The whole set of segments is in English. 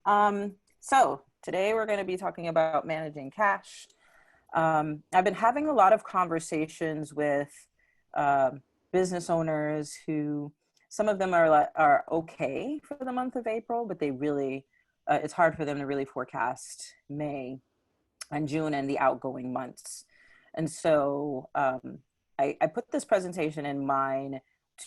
So today we're going to be talking about managing cash. I've been having a lot of conversations with uh, business owners who, some of them are okay for the month of April, but they really, it's hard for them to really forecast May and June and the outgoing months. And so I put this presentation in mind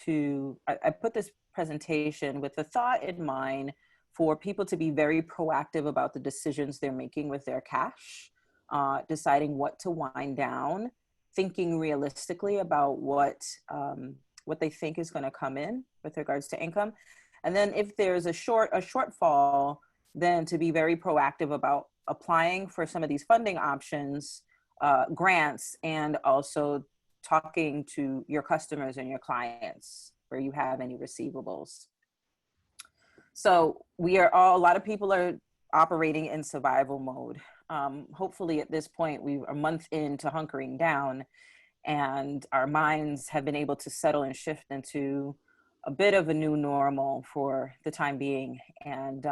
I put this presentation with the thought in mind for people to be very proactive about the decisions they're making with their cash, deciding what to wind down, thinking realistically about what they think is going to come in with regards to income. And then if there's a shortfall, then to be very proactive about applying for some of these funding options, grants, and also talking to your customers and your clients where you have any receivables. So a lot of people are operating in survival mode. Hopefully at this point, we're a month into hunkering down and our minds have been able to settle and shift into a bit of a new normal for the time being, and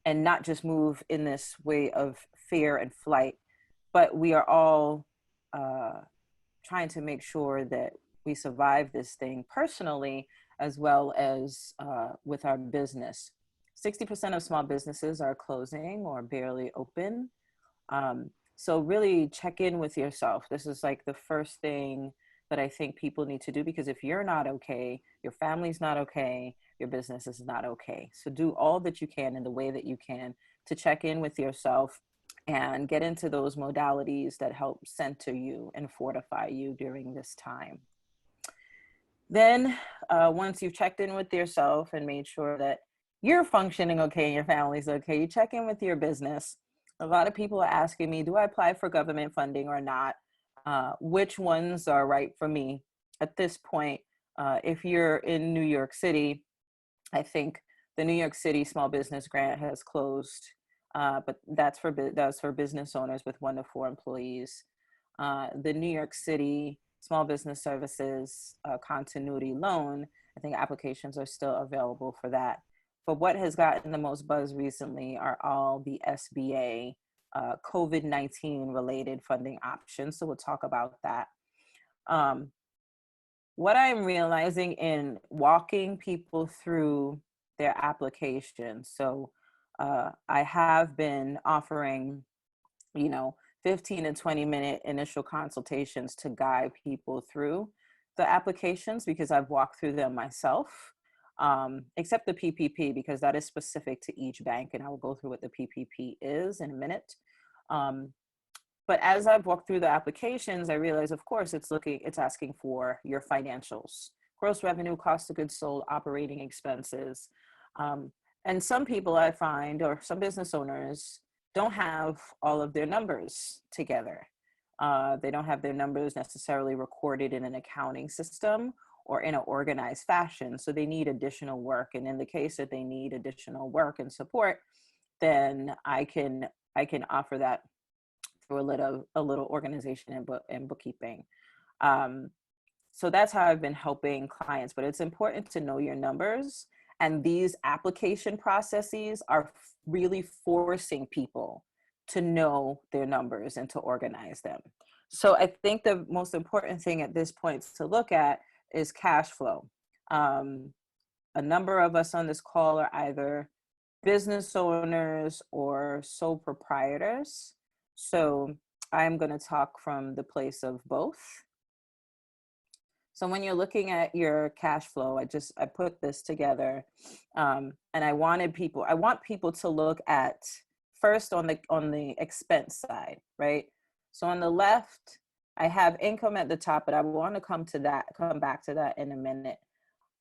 not just move in this way of fear and flight, but we are all trying to make sure that we survive this thing personally as well as with our business. 60% of small businesses are closing or barely open. So really check in with yourself. This is like the first thing that I think people need to do, because if you're not okay, your family's not okay, your business is not okay. So do all that you can in the way that you can to check in with yourself and get into those modalities that help center you and fortify you during this time. Then once you've checked in with yourself and made sure that you're functioning okay and your family's okay, you check in with your business. A lot of people are asking me, do I apply for government funding or not? Which ones are right for me? At this point, if you're in New York City, I think the New York City Small Business Grant has closed, but that's for business owners with 1 to 4 employees. The New York City Small Business Services Continuity Loan, I think applications are still available for that. But what has gotten the most buzz recently are all the SBA COVID-19 related funding options. So we'll talk about that. What I'm realizing in walking people through their application. So I have been offering, 15 to 20-minute initial consultations to guide people through the applications because I've walked through them myself, except the PPP, because that is specific to each bank. And I will go through what the PPP is in a minute. But as I've walked through the applications, I realize, of course, it's asking for your financials, gross revenue, cost of goods sold, operating expenses. And some people I find, or some business owners, don't have all of their numbers together. They don't have their numbers necessarily recorded in an accounting system or in an organized fashion. So they need additional work. And in the case that they need additional work and support, then I can offer that through a little organization and bookkeeping. So that's how I've been helping clients, but it's important to know your numbers. And these application processes are really forcing people to know their numbers and to organize them. So I think the most important thing at this point to look at is cash flow. A number of us on this call are either business owners or sole proprietors. So I'm going to talk from the place of both. So when you're looking at your cash flow, I put this together, and I want people to look at first on the expense side, right? So on the left, I have income at the top, but I want to come back to that in a minute.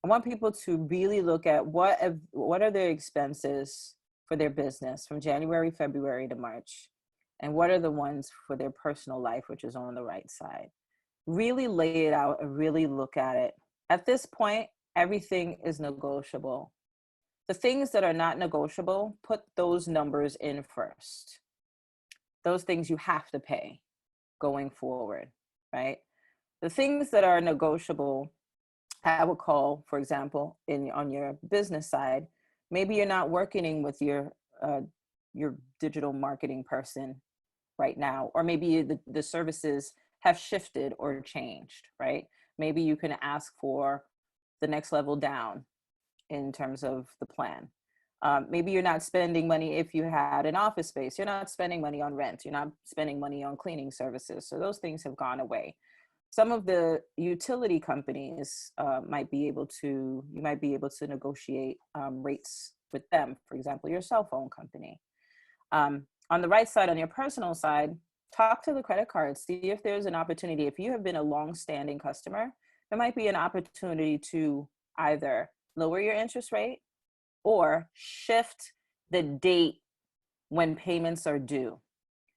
I want people to really look at what are their expenses for their business from January, February to March, and what are the ones for their personal life, which is on the right side. Really lay it out and really look at it. At this point, everything is negotiable. The things that are not negotiable, put those numbers in first. Those things you have to pay going forward, right? The things that are negotiable, I would call, for example, on your business side, Maybe you're not working with your digital marketing person right now, or maybe the services have shifted or changed, right? Maybe you can ask for the next level down in terms of the plan. Maybe you're not spending money if you had an office space. You're not spending money on rent. You're not spending money on cleaning services. So those things have gone away. Some of the utility companies you might be able to negotiate rates with them. For example, your cell phone company. On the right side, on your personal side, talk to the credit card, see if there's an opportunity. If you have been a long-standing customer, there might be an opportunity to either lower your interest rate or shift the date when payments are due.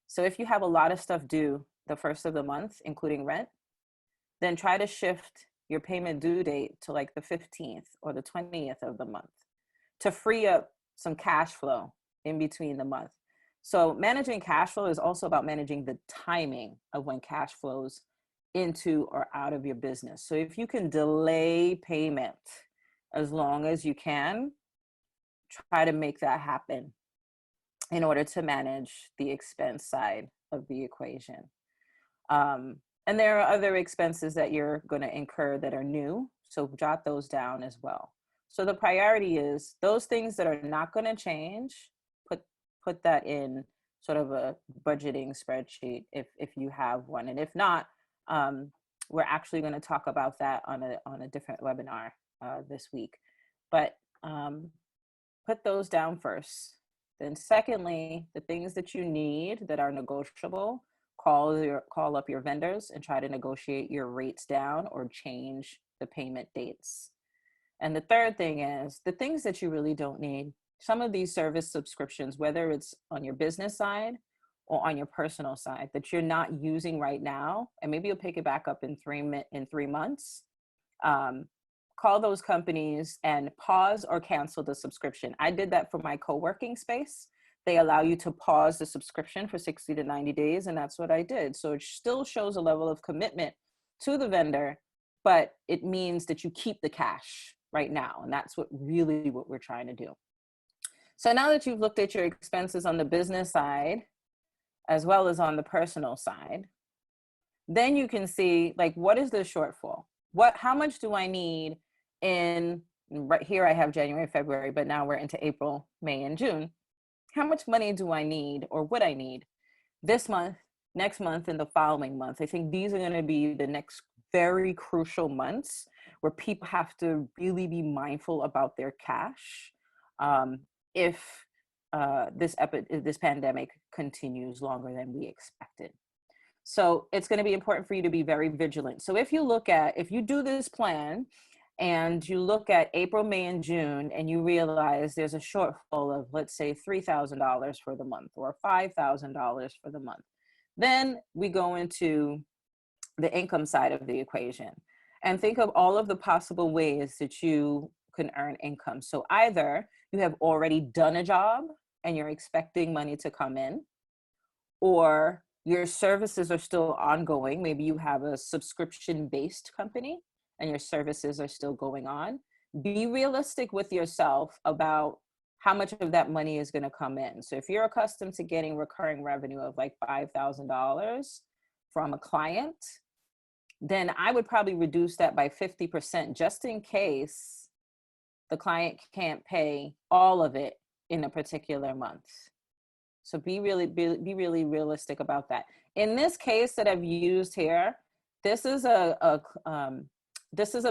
So if you have a lot of stuff due the first of the month, including rent, then try to shift your payment due date to like the 15th or the 20th of the month to free up some cash flow in between the month. So managing cash flow is also about managing the timing of when cash flows into or out of your business. So if you can delay payment as long as you can, try to make that happen in order to manage the expense side of the equation. And there are other expenses that you're going to incur that are new. So jot those down as well. So the priority is those things that are not going to change, put that in sort of a budgeting spreadsheet if you have one. And if not, we're actually going to talk about that on a different webinar this week. But put those down first. Then secondly, the things that you need that are negotiable, call up your vendors and try to negotiate your rates down or change the payment dates. And the third thing is the things that you really don't need. Some of these service subscriptions, whether it's on your business side or on your personal side that you're not using right now, and maybe you'll pick it back up in 3 months, call those companies and pause or cancel the subscription. I did that for my co-working space. They allow you to pause the subscription for 60 to 90 days, and that's what I did. So it still shows a level of commitment to the vendor, but it means that you keep the cash right now, and that's what we're trying to do. So now that you've looked at your expenses on the business side, as well as on the personal side, then you can see, like, what is the shortfall? How much do I need right here I have January, February, but now we're into April, May, and June. How much money do I need, or would I need this month, next month, and the following month? I think these are going to be the next very crucial months where people have to really be mindful about their cash if this pandemic continues longer than we expected. So it's going to be important for you to be very vigilant. So if you do this plan and you look at April, May, and June, and you realize there's a shortfall of, let's say, $3,000 for the month or $5,000 for the month, then we go into the income side of the equation and think of all of the possible ways that you can earn income. So either you have already done a job and you're expecting money to come in, or your services are still ongoing. Maybe you have a subscription-based company and your services are still going on. Be realistic with yourself about how much of that money is going to come in. So if you're accustomed to getting recurring revenue of like $5,000 from a client, then I would probably reduce that by 50% just in case the client can't pay all of it in a particular month. So be really realistic about that. In this case that I've used here, this is a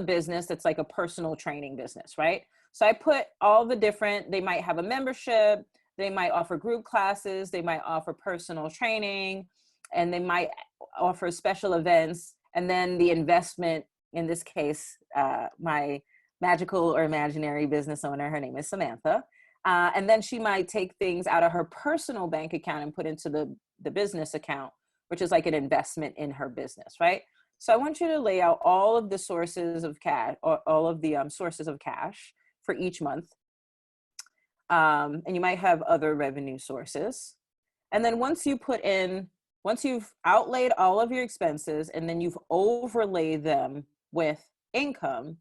business that's like a personal training business, right? So I put all the different, they might have a membership, they might offer group classes, they might offer personal training, and they might offer special events. And then the investment, in this case, my magical or imaginary business owner, her name is Samantha. And then she might take things out of her personal bank account and put into the business account, which is like an investment in her business, right? So I want you to lay out all of the sources of cash, or all of the sources of cash for each month. And you might have other revenue sources. And then once you've outlaid all of your expenses and then you've overlaid them with income,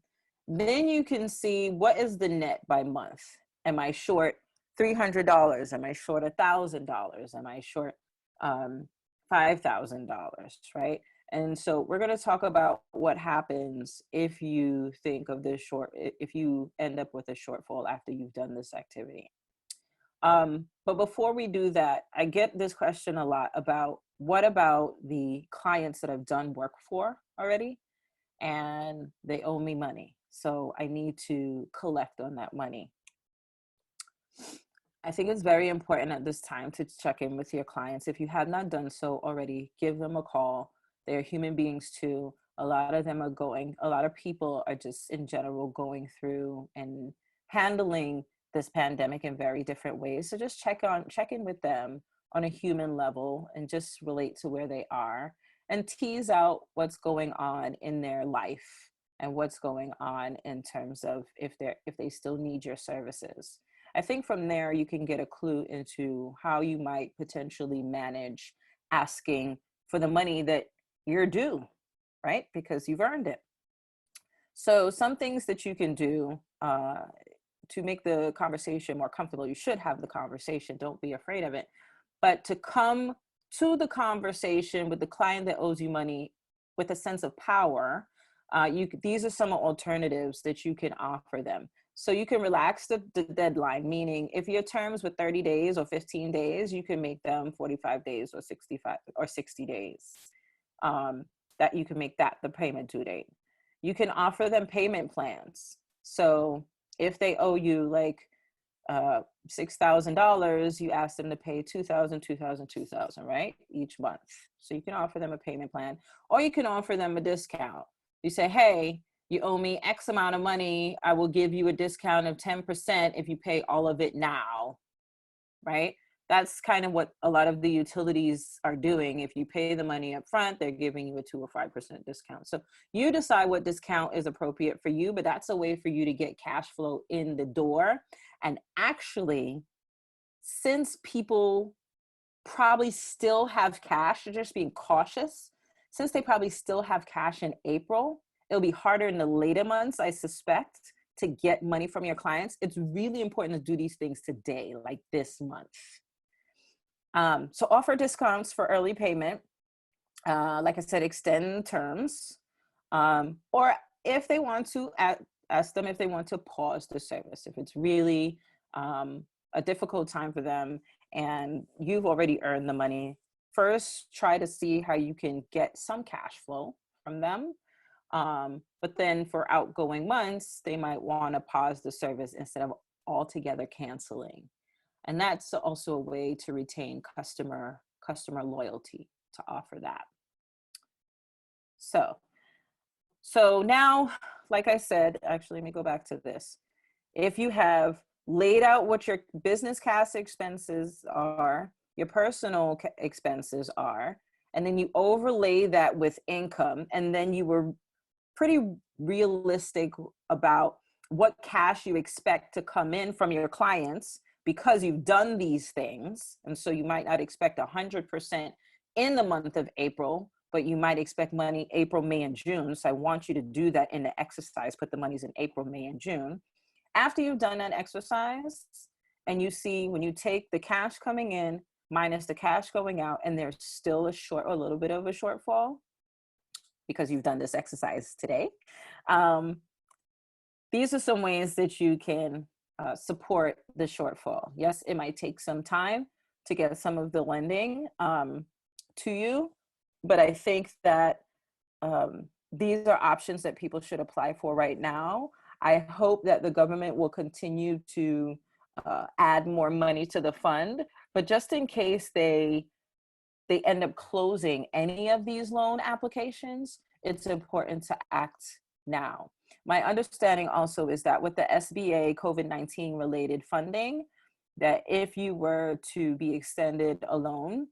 then you can see what is the net by month. Am I short $300? Am I short $1,000? Am I short $5,000, right? And so we're going to talk about what happens if you think of this if you end up with a shortfall after you've done this activity. But before we do that, I get this question a lot about what about the clients that I've done work for already and they owe me money. So I need to collect on that money. I think it's very important at this time to check in with your clients. If you have not done so already, give them a call. They're human beings too. A lot of people are just in general going through and handling this pandemic in very different ways. So just check in with them on a human level and just relate to where they are and tease out what's going on in their life and what's going on in terms of if they still need your services. I think from there you can get a clue into how you might potentially manage asking for the money that you're due, right? Because you've earned it. So some things that you can do to make the conversation more comfortable. You should have the conversation. Don't be afraid of it. But to come to the conversation with the client that owes you money with a sense of power, these are some alternatives that you can offer them. So you can relax the deadline, meaning if your terms were 30 days or 15 days, you can make them 45 days or 65 or 60 days. That you can make that the payment due date. You can offer them payment plans. So if they owe you like $6,000, you ask them to pay $2,000, $2,000, $2,000, right? Each month. So you can offer them a payment plan, or you can offer them a discount. You say, hey, you owe me X amount of money. I will give you a discount of 10% if you pay all of it now, right? That's kind of what a lot of the utilities are doing. If you pay the money up front, they're giving you a 2 or 5% discount. So you decide what discount is appropriate for you, but that's a way for you to get cash flow in the door. And actually, since people probably still have cash, they're just being cautious, since they probably still have cash in April, it'll be harder in the later months, I suspect, to get money from your clients. It's really important to do these things today, like this month. So offer discounts for early payment. Like I said, extend terms. Or if they want to, ask them if they want to pause the service. If it's really a difficult time for them and you've already earned the money, first try to see how you can get some cash flow from them. But then for outgoing months, they might want to pause the service instead of altogether canceling. And that's also a way to retain customer loyalty, to offer that. So now, like I said, actually, let me go back to this. If you have laid out what your business cash expenses are, your personal expenses are, and then you overlay that with income, and then you were pretty realistic about what cash you expect to come in from your clients because you've done these things. And so you might not expect 100% in the month of April, but you might expect money April, May, and June. So I want you to do that in the exercise, put the monies in April, May, and June. After you've done that exercise and you see when you take the cash coming in minus the cash going out and there's still a little bit of a shortfall because you've done this exercise today, these are some ways that you can support the shortfall. Yes, it might take some time to get some of the lending to you, but I think that these are options that people should apply for right now. I hope that the government will continue to add more money to the fund, but just in case they end up closing any of these loan applications, it's important to act now. My understanding also is that with the SBA COVID-19 related funding, that if you were to be extended a loan,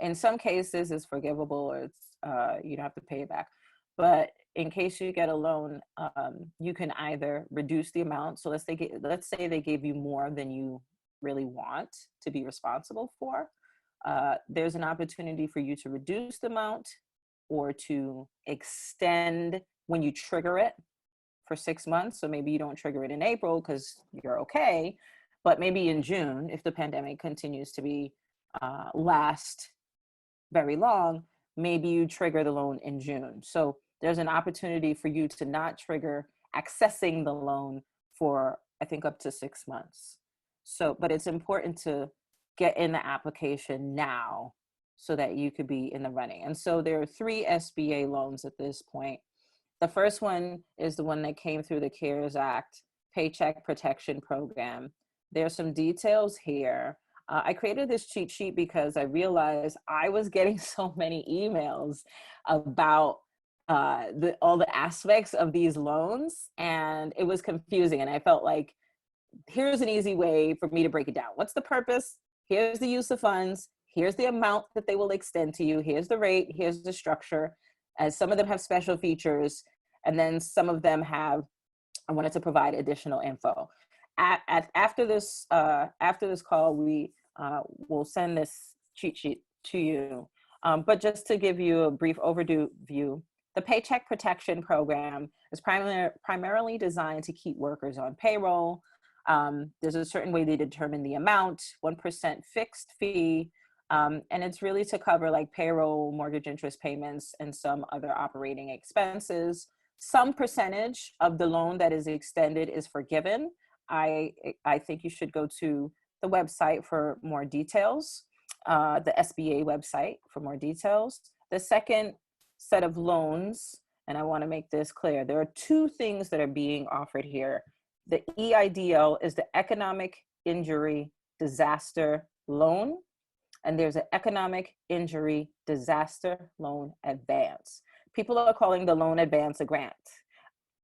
in some cases it's forgivable or it's, you don't have to pay it back. But in case you get a loan, you can either reduce the amount. So let's say they gave you more than you really want to be responsible for. There's an opportunity for you to reduce the amount or to extend when you trigger it. for 6 months. So maybe you don't trigger it in April because you're okay, but maybe in June, if the pandemic continues to be last very long, maybe you trigger the loan in June. So there's an opportunity for you to not trigger accessing the loan for, I think, up to 6 months. So, but it's important to get in the application now so that you could be in the running. And so there are 3 SBA loans at this point. The first one is the one that came through the CARES Act Paycheck Protection Program. There's some details here. I created this cheat sheet because I realized I was getting so many emails about all the aspects of these loans, and it was confusing. And I felt like, here's an easy way for me to break it down. What's the purpose? Here's the use of funds. Here's the amount that they will extend to you. Here's the rate. Here's the structure. As some of them have special features, and then some of them have, I wanted to provide additional info. After this call, we will send this cheat sheet to you. But just to give you a brief overview, the Paycheck Protection Program is primarily designed to keep workers on payroll. There's a certain way they determine the amount, 1% fixed fee, and it's really to cover like payroll, mortgage interest payments, and some other operating expenses. Some percentage of the loan that is extended is forgiven. I think you should go to the website for more details, the SBA website for more details. The second set of loans, and I want to make this clear, there are 2 things that are being offered here. The EIDL is the Economic Injury Disaster Loan, and there's an Economic Injury Disaster Loan Advance. People are calling the loan advance a grant.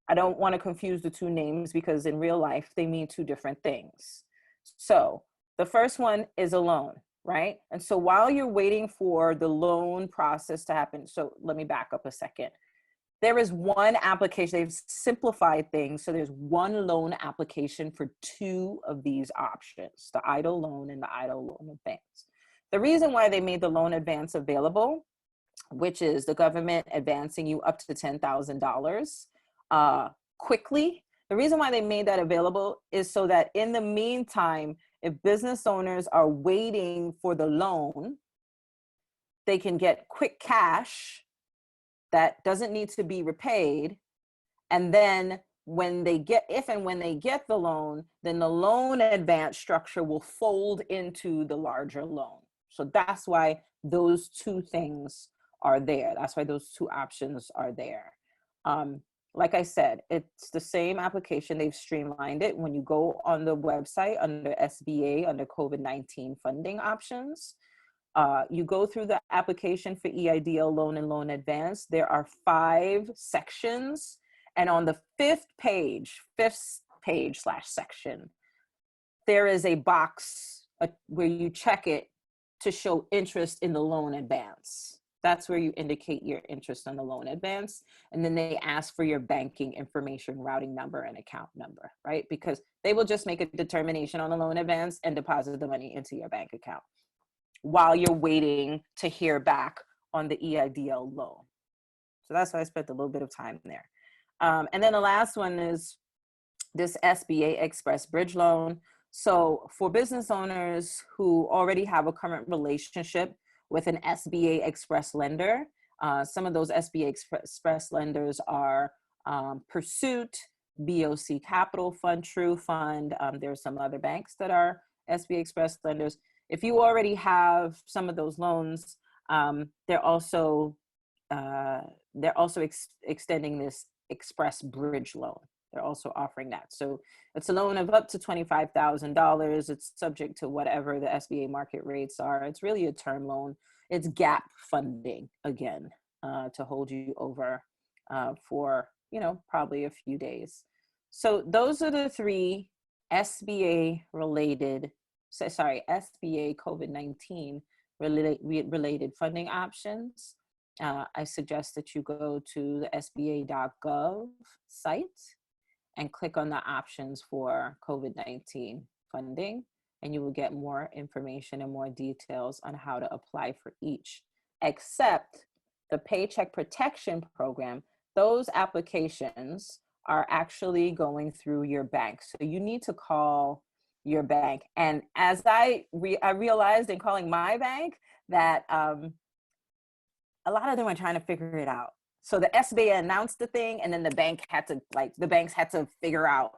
I don't want to confuse the 2 names because in real life, they mean 2 different things. So the first one is a loan, right? And so while you're waiting for the loan process to happen, so let me back up a second. There is one application, they've simplified things. So there's one loan application for 2 of these options, the EIDL loan and the EIDL loan advance. The reason why they made the loan advance available, which is the government advancing you up to $10,000 quickly. The reason why they made that available is so that in the meantime, if business owners are waiting for the loan, they can get quick cash that doesn't need to be repaid. And then when they get, if and when they get the loan, then the loan advance structure will fold into the larger loan. So that's why those 2 things are there. That's why those 2 options are there. Like I said, it's the same application. They've streamlined it. When you go on the website under SBA, under COVID-19 funding options, you go through the application for EIDL loan and loan advance. There are 5 sections. And on the 5th page/section, there is a box where you check it to show interest in the loan advance. That's where you indicate your interest in the loan advance. And then they ask for your banking information, routing number, and account number, right? Because they will just make a determination on the loan advance and deposit the money into your bank account while you're waiting to hear back on the EIDL loan. So that's why I spent a little bit of time there. And then the last one is this SBA Express Bridge Loan. So for business owners who already have a current relationship with an SBA Express lender, some of those SBA Express lenders are Pursuit, BOC Capital Fund, True Fund. There's some other banks that are SBA Express lenders. If you already have some of those loans, they're also extending this Express Bridge Loan. They're also offering that. So it's a loan of up to $25,000. It's subject to whatever the SBA market rates are. It's really a term loan. It's gap funding, again, to hold you over for, probably a few days. So those are the 3 SBA COVID-19 related funding options. I suggest that you go to the SBA.gov site and click on the options for COVID-19 funding, and you will get more information and more details on how to apply for each, except the Paycheck Protection Program. Those applications are actually going through your bank. So you need to call your bank. And as I realized in calling my bank that a lot of them are trying to figure it out. So the SBA announced the thing, and then the banks had to figure out,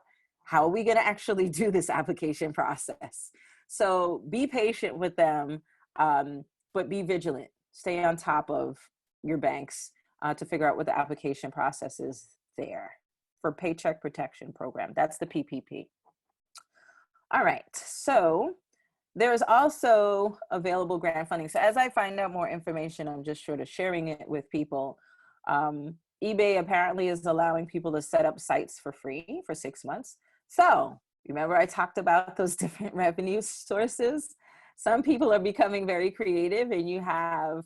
how are we going to actually do this application process? So be patient with them, but be vigilant. Stay on top of your banks to figure out what the application process is there for Paycheck Protection Program. That's the PPP. All right, so there's also available grant funding. So as I find out more information, I'm just sort of sharing it with people. eBay apparently is allowing people to set up sites for free for 6 months. So remember I talked about those different revenue sources? Some people are becoming very creative, and you have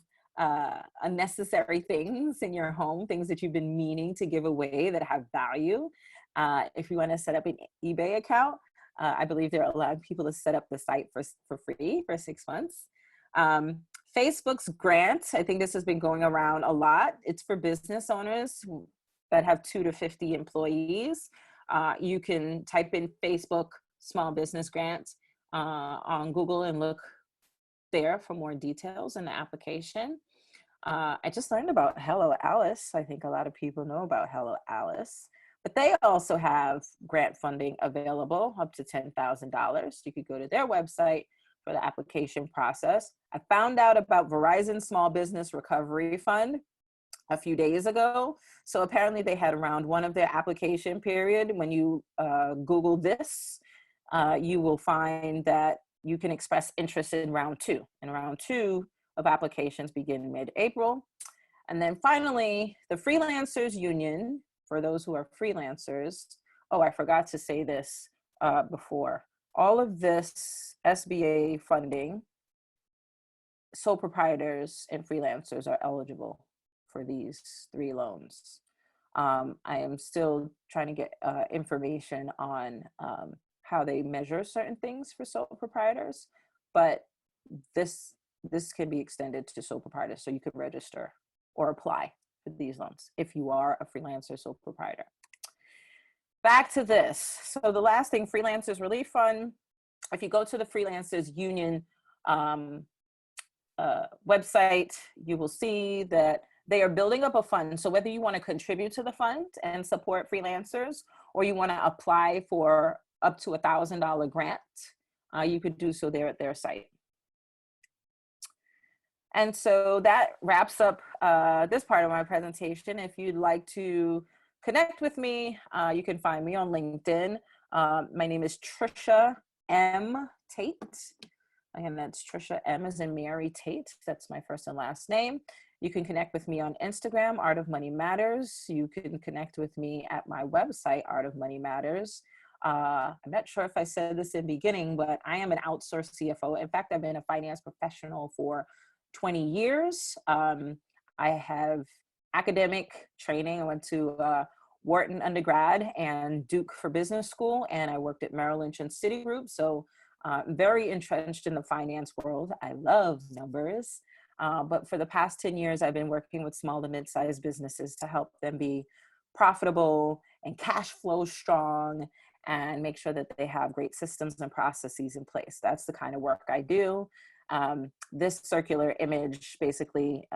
unnecessary things in your home, things that you've been meaning to give away that have value. If you want to set up an eBay account, I believe they're allowing people to set up the site for free for 6 months. Facebook's grant, I think this has been going around a lot. It's for business owners that have 2 to 50 employees. You can type in Facebook small business grant on Google and look there for more details in the application. I just learned about Hello Alice. I think a lot of people know about Hello Alice. But they also have grant funding available up to $10,000. You could go to their website for the application process. I found out about Verizon Small Business Recovery Fund a few days ago. So apparently they had around one of their application period. When you Google this, you will find that you can express interest in round 2. And round 2 of applications begin mid-April. And then finally, the Freelancers Union, for those who are freelancers. Oh, I forgot to say this before. All of this SBA funding, sole proprietors and freelancers are eligible for these 3 loans. I am still trying to get information on how they measure certain things for sole proprietors, but this can be extended to sole proprietors, so you could register or apply for these loans if you are a freelancer sole proprietor. Back to this. So the last thing, Freelancers Relief Fund. If you go to the Freelancers Union website, you will see that they are building up a fund. So whether you want to contribute to the fund and support freelancers, or you want to apply for up to $1,000 grant, you could do so there at their site. And so that wraps up this part of my presentation. If you'd like to connect with me, you can find me on LinkedIn. My name is Tricia M Taitt. Again, that's Tricia M as in Mary Taitt. That's my first and last name. You can connect with me on Instagram, Art of Money Matters. You can connect with me at my website, Art of Money Matters. I'm not sure if I said this in the beginning, but I am an outsourced CFO. In fact, I've been a finance professional for 20 years. I have academic training. I went to Wharton undergrad and Duke for business school, and I worked at Merrill Lynch and Citigroup. So very entrenched in the finance world. I love numbers. But for the past 10 years, I've been working with small to mid-sized businesses to help them be profitable and cash flow strong, and make sure that they have great systems and processes in place. That's the kind of work I do. This circular image basically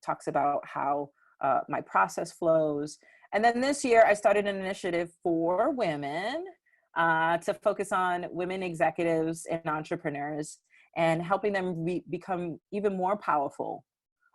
talks about how my process flows. And then this year, I started an initiative for women to focus on women executives and entrepreneurs, and helping them become even more powerful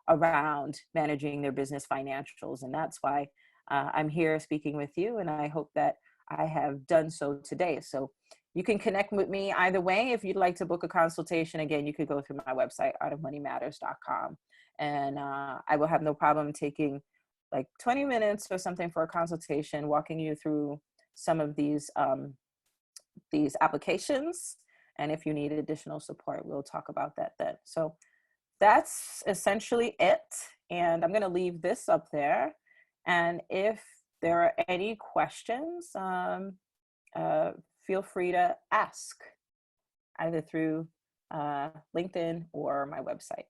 around managing their business financials. And that's why I'm here speaking with you, and I hope that I have done so today. So you can connect with me either way. If you'd like to book a consultation, again, you could go through my website, artofmoneymatters.com. And I will have no problem taking like 20 minutes or something for a consultation, walking you through some of these applications. And if you need additional support, we'll talk about that then. So that's essentially it. And I'm going to leave this up there. And if there are any questions, feel free to ask either through LinkedIn or my website.